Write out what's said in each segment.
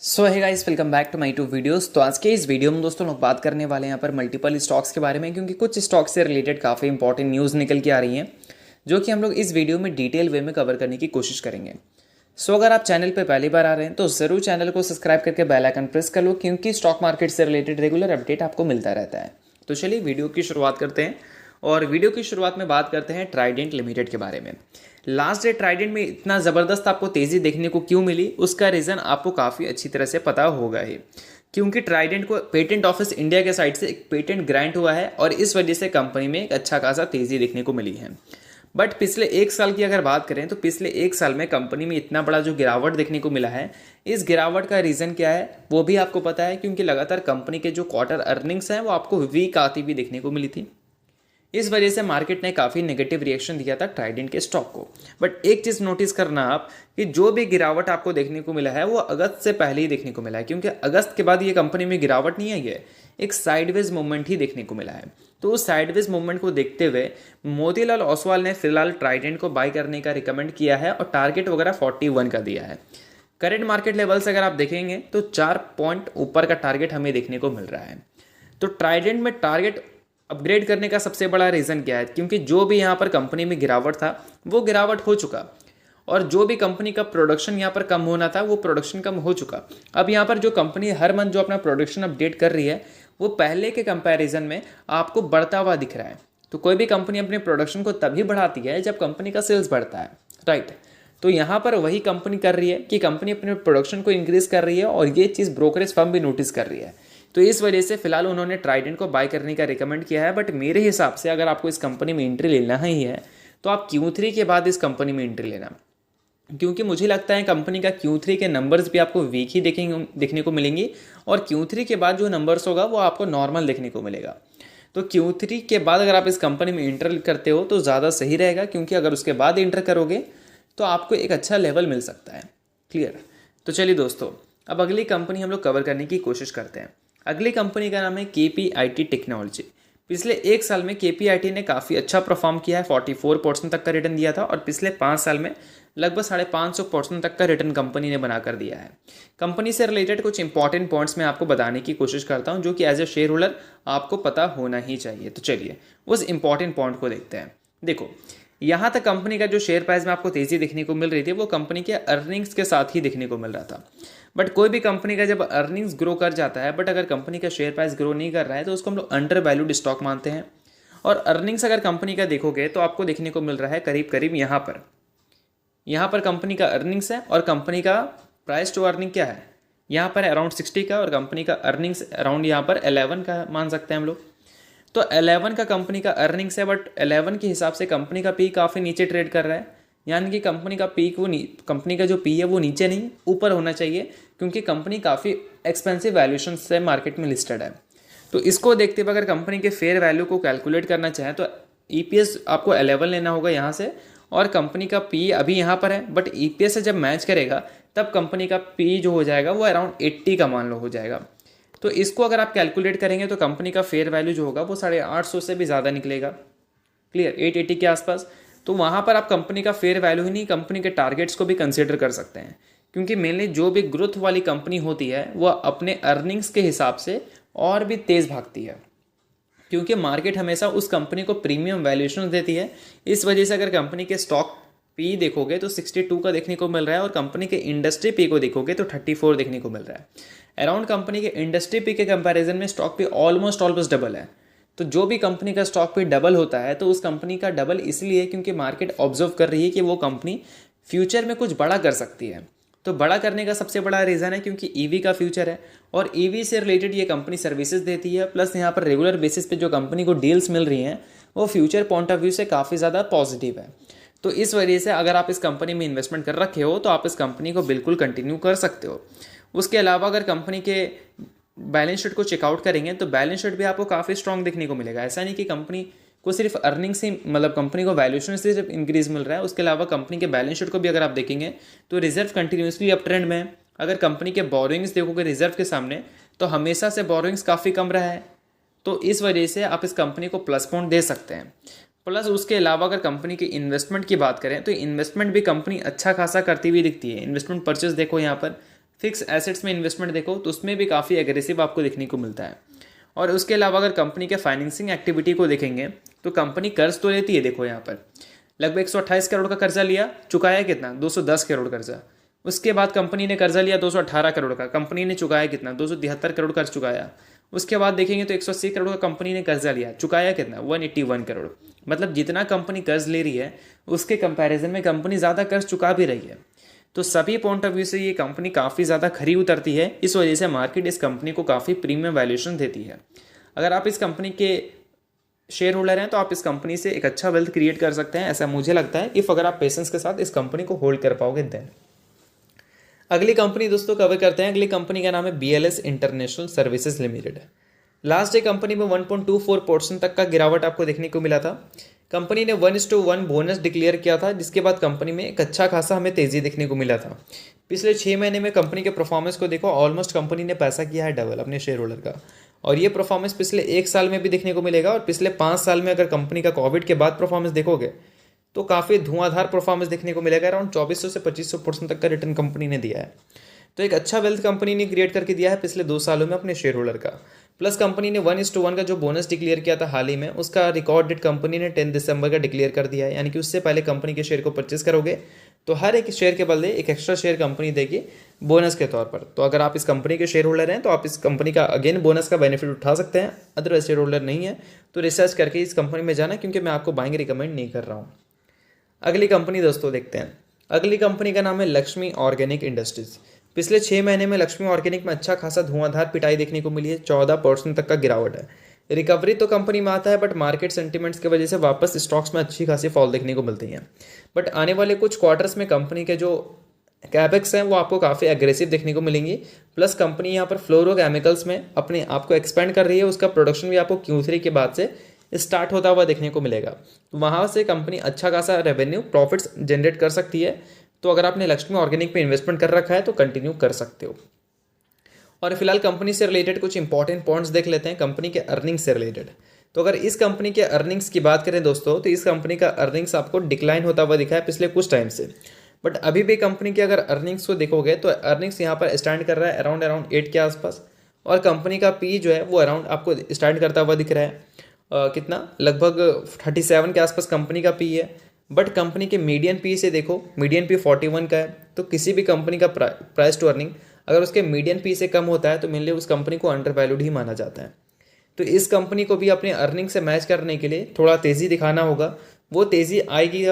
सो है guys, welcome back to my to videos. तो आज के इस वीडियो में दोस्तों लोग बात करने वाले हैं यहाँ पर मल्टीपल स्टॉक्स के बारे में, क्योंकि कुछ स्टॉक्स से रिलेटेड काफ़ी इंपॉर्टेंट न्यूज़ निकल के आ रही हैं जो कि हम लोग इस वीडियो में डिटेल वे में कवर करने की कोशिश करेंगे। सो अगर आप चैनल पर पहली बार आ रहे हैं तो ज़रूर चैनल को सब्सक्राइब करके बेल आइकन प्रेस कर लो, क्योंकि स्टॉक मार्केट से रिलेटेड रेगुलर अपडेट आपको मिलता रहता है। तो चलिए वीडियो की शुरुआत करते हैं, और वीडियो की शुरुआत में बात करते हैं ट्राइडेंट लिमिटेड के बारे में। लास्ट डे ट्राइडेंट में इतना ज़बरदस्त आपको तेज़ी देखने को क्यों मिली, उसका रीज़न आपको काफ़ी अच्छी तरह से पता होगा ही, क्योंकि ट्राइडेंट को पेटेंट ऑफिस इंडिया के साइड से एक पेटेंट ग्रांट हुआ है और इस वजह से कंपनी में एक अच्छा खासा तेज़ी देखने को मिली है। बट पिछले एक साल की अगर बात करें तो पिछले एक साल में कंपनी में इतना बड़ा जो गिरावट देखने को मिला है, इस गिरावट का रीज़न क्या है वो भी आपको पता है, क्योंकि लगातार कंपनी के जो क्वार्टर अर्निंग्स हैं वो आपको वीक आती भी देखने को मिली थी। इस वजह से मार्केट ने काफ़ी नेगेटिव रिएक्शन दिया था ट्राइडेंट के स्टॉक को। बट एक चीज़ नोटिस करना आप कि जो भी गिरावट आपको देखने को मिला है वो अगस्त से पहले ही देखने को मिला है, क्योंकि अगस्त के बाद ये कंपनी में गिरावट नहीं आई है, एक साइडवेज मूवमेंट ही देखने को मिला है। तो उस साइडवेज मूवमेंट को देखते हुए मोतीलाल ओसवाल ने फिलहाल ट्राइडेंट को बाय करने का रिकमेंड किया है और टारगेट वगैरह 41 का दिया है। करेंट मार्केट लेवल से अगर आप देखेंगे तो 4 पॉइंट ऊपर का टारगेट हमें देखने को मिल रहा है। तो ट्राइडेंट में टारगेट अपग्रेड करने का सबसे बड़ा रीज़न क्या है, क्योंकि जो भी यहाँ पर कंपनी में गिरावट था वो गिरावट हो चुका, और जो भी कंपनी का प्रोडक्शन यहाँ पर कम होना था वो प्रोडक्शन कम हो चुका। अब यहाँ पर जो कंपनी हर मंथ जो अपना प्रोडक्शन अपडेट कर रही है वो पहले के कंपैरिजन में आपको बढ़ता हुआ दिख रहा है। तो कोई भी कंपनी अपने प्रोडक्शन को तभी बढ़ाती है जब कंपनी का सेल्स बढ़ता है, राइट। तो यहाँ पर वही कंपनी कर रही है कि कंपनी अपने प्रोडक्शन को इंक्रीज कर रही है, और ये चीज़ ब्रोकरेज फर्म भी नोटिस कर रही है। तो इस वजह से फिलहाल उन्होंने ट्राइडेंट को बाय करने का रिकमेंड किया है। बट मेरे हिसाब से अगर आपको इस कंपनी में एंट्री लेना ही है तो आप Q3 के बाद इस कंपनी में एंट्री लेना, क्योंकि मुझे लगता है कंपनी का Q3 के नंबर्स भी आपको वीक ही देखने को मिलेंगी, और Q3 के बाद जो नंबर्स होगा वो आपको नॉर्मल देखने को मिलेगा। तो Q3 के बाद अगर आप इस कंपनी में एंटर करते हो तो ज़्यादा सही रहेगा, क्योंकि अगर उसके बाद एंटर करोगे तो आपको एक अच्छा लेवल मिल सकता है। क्लियर। तो चलिए दोस्तों, अब अगली कंपनी हम लोग कवर करने की कोशिश करते हैं। अगली कंपनी का नाम है KPIT टेक्नोलॉजी। पिछले एक साल में KPIT ने काफ़ी अच्छा परफॉर्म किया है, 44% तक का रिटर्न दिया था, और पिछले 5 साल में लगभग 550% तक का रिटर्न कंपनी ने बनाकर दिया है। कंपनी से रिलेटेड कुछ इंपॉर्टेंट पॉइंट्स मैं आपको बताने की कोशिश करता हूं, जो कि एज ए शेयर होल्डर आपको पता होना ही चाहिए। तो चलिए उस इंपॉर्टेंट पॉइंट को देखते हैं। देखो, यहाँ तक कंपनी का जो शेयर प्राइस में आपको तेज़ी देखने को मिल रही थी वो कंपनी के अर्निंग्स के साथ ही देखने को मिल रहा था। बट कोई भी कंपनी का जब अर्निंग्स ग्रो कर जाता है, बट अगर कंपनी का शेयर प्राइस ग्रो नहीं कर रहा है तो उसको हम लोग अंडर वैल्यूड स्टॉक मानते हैं। और अर्निंग्स अगर कंपनी का देखोगे तो आपको देखने को मिल रहा है करीब करीब यहाँ पर कंपनी का अर्निंग्स है, और कंपनी का प्राइस टू अर्निंग क्या है, यहाँ पर अराउंड 60 का, और कंपनी का अर्निंग्स अराउंड यहाँ पर 11 का मान सकते हैं हम लोग। तो 11 का कंपनी का अर्निंग्स है, बट 11 के हिसाब से कंपनी का पी काफ़ी नीचे ट्रेड कर रहा है। यानी कि कंपनी का पीक कंपनी का जो पी है वो नीचे नहीं ऊपर होना चाहिए, क्योंकि कंपनी काफ़ी एक्सपेंसिव वैल्यूएशन से मार्केट में लिस्टेड है। तो इसको देखते हुए अगर कंपनी के फेयर वैल्यू को कैलकुलेट करना चाहें तो EPS आपको 11 लेना होगा यहाँ से, और कंपनी का पी अभी यहाँ पर है, बट EPS से जब मैच करेगा तब कंपनी का पी जो हो जाएगा वो अराउंड 80 का मान लो हो जाएगा। तो इसको अगर आप कैलकुलेट करेंगे तो कंपनी का फेयर वैल्यू जो होगा वो 850 से भी ज़्यादा निकलेगा। क्लियर, 880 के आसपास। तो वहाँ पर आप कंपनी का फेयर वैल्यू ही नहीं, कंपनी के टारगेट्स को भी कंसिडर कर सकते हैं, क्योंकि मेनली जो भी ग्रोथ वाली कंपनी होती है वह अपने अर्निंग्स के हिसाब से और भी तेज़ भागती है, क्योंकि मार्केट हमेशा उस कंपनी को प्रीमियम वैल्यूएशन देती है। इस वजह से अगर कंपनी के स्टॉक पी देखोगे तो 62 का देखने को मिल रहा है, और कंपनी के इंडस्ट्री पी को देखोगे तो 34 देखने को मिल रहा है। अराउंड कंपनी के इंडस्ट्री पी के कंपैरिजन में स्टॉक पी ऑलमोस्ट डबल है। तो जो भी कंपनी का स्टॉक पी डबल होता है तो उस कंपनी का डबल इसलिए क्योंकि मार्केट ऑब्जर्व कर रही है कि वो कंपनी फ्यूचर में कुछ बड़ा कर सकती है। तो बड़ा करने का सबसे बड़ा रीज़न है क्योंकि EV का फ्यूचर है, और EV से रिलेटेड ये कंपनी सर्विसेज देती है, प्लस यहाँ पर रेगुलर बेसिस पे जो कंपनी को डील्स मिल रही हैं वो फ्यूचर पॉइंट ऑफ व्यू से काफ़ी ज़्यादा पॉजिटिव है। तो इस वजह से अगर आप इस कंपनी में इन्वेस्टमेंट कर रखे हो तो आप इस कंपनी को बिल्कुल कंटिन्यू कर सकते हो। उसके अलावा अगर कंपनी के बैलेंस शीट को चेकआउट करेंगे तो बैलेंस शीट भी आपको काफ़ी स्ट्रॉन्ग देखने को मिलेगा। ऐसा नहीं कि कंपनी को सिर्फ अर्निंग से मतलब कंपनी को वैल्यूएशन से सिर्फ इंक्रीज मिल रहा है, उसके अलावा कंपनी के बैलेंस शीट को भी अगर आप देखेंगे तो रिजर्व कंटिन्यूसली अप ट्रेंड में है। अगर कंपनी के बोरोइंग्स देखोगे रिजर्व के सामने तो हमेशा से बोरोइंग्स काफ़ी कम रहा है। तो इस वजह से आप इस कंपनी को प्लस पॉइंट दे सकते हैं। प्लस उसके अलावा अगर कंपनी की इन्वेस्टमेंट की बात करें तो इन्वेस्टमेंट भी कंपनी अच्छा खासा करती हुई दिखती है। इन्वेस्टमेंट परचेज देखो यहाँ पर फिक्स एसेट्स में इन्वेस्टमेंट देखो तो उसमें भी काफ़ी एग्रेसिव आपको देखने को मिलता है। और उसके अलावा अगर कंपनी के फाइनेंसिंग एक्टिविटी को देखेंगे तो कंपनी कर्ज तो लेती है, देखो यहाँ पर लगभग 128 करोड़ का कर्जा लिया, चुकाया कितना 210 करोड़ कर्जा। उसके बाद कंपनी ने कर्जा लिया 218 करोड़ का, कंपनी ने चुकाया कितना 273 करोड़ कर्ज चुकाया। उसके बाद देखेंगे तो 180 करोड़ का कंपनी ने कर्जा लिया, चुकाया कितना 181 करोड़। मतलब जितना कंपनी कर्ज ले रही है उसके कंपैरिजन में कंपनी ज़्यादा कर्ज चुका भी रही है। तो सभी पॉइंट ऑफ व्यू से ये कंपनी काफ़ी ज़्यादा खरी उतरती है। इस वजह से मार्केट इस कंपनी को काफ़ी प्रीमियम वैल्यूएशन देती है। अगर आप इस कंपनी के शेयर होल्डर हैं तो आप इस कंपनी से एक अच्छा वेल्थ क्रिएट कर सकते हैं, ऐसा मुझे लगता है, इफ़ अगर आप पेशेंस के साथ इस कंपनी को होल्ड कर पाओगे देन। अगली कंपनी दोस्तों कवर करते हैं। अगली कंपनी का नाम है BLS international services limited. Last day company में 1.24% तक का गिरावट आपको देखने को मिला था। कंपनी ने 1:1 बोनस डिक्लेयर किया था, जिसके बाद कंपनी में एक अच्छा खासा हमें तेज़ी देखने को मिला था। पिछले 6 महीने में कंपनी के परफॉर्मेंस को देखो, ऑलमोस्ट कंपनी ने पैसा किया है डबल अपने शेयर होल्डर का। और ये परफॉर्मेंस पिछले 1 साल में भी देखने को मिलेगा। और पिछले 5 साल में अगर कंपनी का कोविड के बाद परफॉर्मेंस देखोगे तो काफ़ी धुआंधार परफॉर्मेंस देखने को मिलेगा। अराउंड 2400 से 2500% तक का रिटर्न कंपनी ने दिया है। तो एक अच्छा वेल्थ कंपनी ने क्रिएट करके दिया है पिछले 2 सालों में अपने शेयर होल्डर का। प्लस कंपनी ने 1:1 का जो बोनस डिक्लेयर किया था हाल ही में, उसका रिकॉर्ड डेट कंपनी ने 10 दिसंबर का डिक्लेयर कर दिया है। यानी कि उससे पहले कंपनी के शेयर को परचेस करोगे तो हर एक शेयर के बदले एक एक्स्ट्रा शेयर कंपनी देगी बोनस के तौर पर। तो अगर आप इस कंपनी के शेयर होल्डर हैं तो आप इस कंपनी का अगेन बोनस का बेनिफिट उठा सकते हैं। अदरवाइज शेयर होल्डर नहीं है तो रिसर्च करके इस कंपनी में जाना, क्योंकि मैं आपको बाइंग रिकमेंड नहीं कर रहा हूँ। अगली कंपनी दोस्तों देखते हैं। अगली कंपनी का नाम है लक्ष्मी ऑर्गेनिक इंडस्ट्रीज। पिछले 6 महीने में लक्ष्मी ऑर्गेनिक में अच्छा खासा धुआंधार पिटाई देखने को मिली है, 14% तक का गिरावट है। रिकवरी तो कंपनी में आता है, बट मार्केट सेंटिमेंट्स की वजह से वापस स्टॉक्स में अच्छी खासी फॉल देखने को मिलती है। बट आने वाले कुछ क्वार्टर्स में कंपनी के जो कैपेक्स हैं वो आपको काफ़ी एग्रेसिव देखने को मिलेंगी। प्लस कंपनी यहाँ पर फ्लोरोकेमिकल्स में अपने आप को एक्सपेंड कर रही है, उसका प्रोडक्शन भी आपको Q3 के बाद से स्टार्ट होता हुआ देखने को मिलेगा। तो वहाँ से कंपनी अच्छा खासा रेवेन्यू प्रॉफिट्स जनरेट कर सकती है। तो अगर आपने लक्ष्मी ऑर्गेनिक पे इन्वेस्टमेंट कर रखा है तो कंटिन्यू कर सकते हो। और फिलहाल कंपनी से रिलेटेड कुछ इंपॉर्टेंट पॉइंट्स देख लेते हैं कंपनी के अर्निंग्स से रिलेटेड। तो अगर इस कंपनी के अर्निंग्स की बात करें दोस्तों तो इस कंपनी का अर्निंग्स आपको डिक्लाइन होता हुआ दिखा है पिछले कुछ टाइम से। बट अभी भी कंपनी के अगर अर्निंग्स को देखोगे तो अर्निंग्स यहाँ पर स्टैंड कर रहा है अराउंड 8 के आसपास। और कंपनी का पी जो है वो अराउंड आपको स्टैंड करता हुआ दिख रहा है कितना, लगभग 37 के आसपास कंपनी का पी है। बट कंपनी के मीडियन पी से देखो, मीडियन पी 41 का है। तो किसी भी कंपनी का प्राइस टू अर्निंग अगर उसके मीडियन पी से कम होता है तो मेनली उस कंपनी को अंडर वैल्यूड ही माना जाता है। तो इस कंपनी को भी अपने अर्निंग से मैच करने के लिए थोड़ा तेज़ी दिखाना होगा। वो तेज़ी आएगी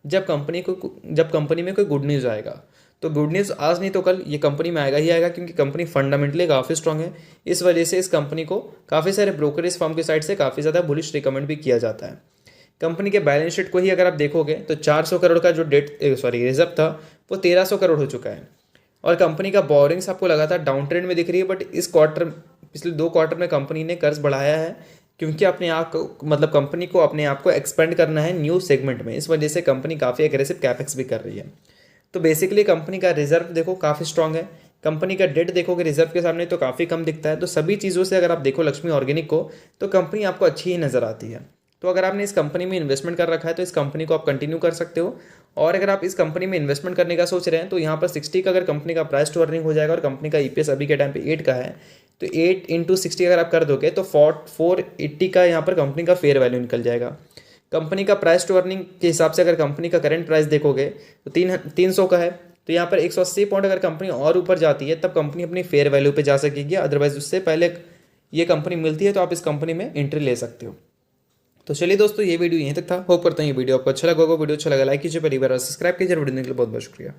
जब कंपनी में कोई गुड न्यूज़ आएगा। तो गुड न्यूज़ आज नहीं तो कल ये कंपनी में आएगा ही आएगा, क्योंकि कंपनी फंडामेंटली काफ़ी स्ट्रांग है। इस वजह से इस कंपनी को काफ़ी सारे ब्रोकरेज फर्म की साइड से काफ़ी ज़्यादा बुलिश रिकमेंड भी किया जाता है। कंपनी के बैलेंस शीट को ही अगर आप देखोगे तो 400 करोड़ का जो रिजर्व था वो 1300 करोड़ हो चुका है। और कंपनी का बोरिंग्स आपको लगातार डाउन ट्रेंड में दिख रही है। बट इस क्वार्टर, पिछले 2 क्वार्टर में कंपनी ने कर्ज बढ़ाया है, क्योंकि अपने आप को मतलब कंपनी को अपने आप को एक्सपेंड करना है न्यू सेगमेंट में। इस वजह से कंपनी काफ़ी एग्रेसिव कैपेक्स भी कर रही है। तो बेसिकली कंपनी का रिजर्व देखो काफ़ी स्ट्रांग है। कंपनी का डेट देखोगे रिजर्व के सामने तो काफ़ी कम दिखता है। तो सभी चीज़ों से अगर आप देखो लक्ष्मी ऑर्गेनिक को तो कंपनी आपको अच्छी ही नज़र आती है। तो अगर आपने इस कंपनी में इन्वेस्टमेंट कर रखा है तो इस कंपनी को आप कंटिन्यू कर सकते हो। और अगर आप इस कंपनी में इन्वेस्टमेंट करने का सोच रहे हैं तो यहाँ पर 60 का अगर कंपनी का प्राइस टू अर्निंग हो जाएगा और कंपनी का EPS अभी के टाइम पे 8 का है, तो 8 × 60 अगर आप कर दोगे तो 480 का यहाँ पर कंपनी का फेयर वैल्यू निकल जाएगा। कंपनी का प्राइस टू अर्निंग के हिसाब से अगर कंपनी का करंट प्राइस देखोगे तो 300 का है। तो यहाँ पर 180 पॉइंट अगर कंपनी और ऊपर जाती है तब कंपनी अपनी फेयर वैल्यू पे जा सकेगी। अदरवाइज उससे पहले ये कंपनी मिलती है तो आप इस कंपनी में एंट्री ले सकते हो। तो चलिए दोस्तों, ये वीडियो यहीं तक था। होप करता हूँ ये वीडियो आपको अच्छा लगा होगा। वीडियो अच्छा लगा लाइक कीजिए, परिवार सब्सक्राइब कीजिए। वीडियो देखने के लिए बहुत बहुत शुक्रिया।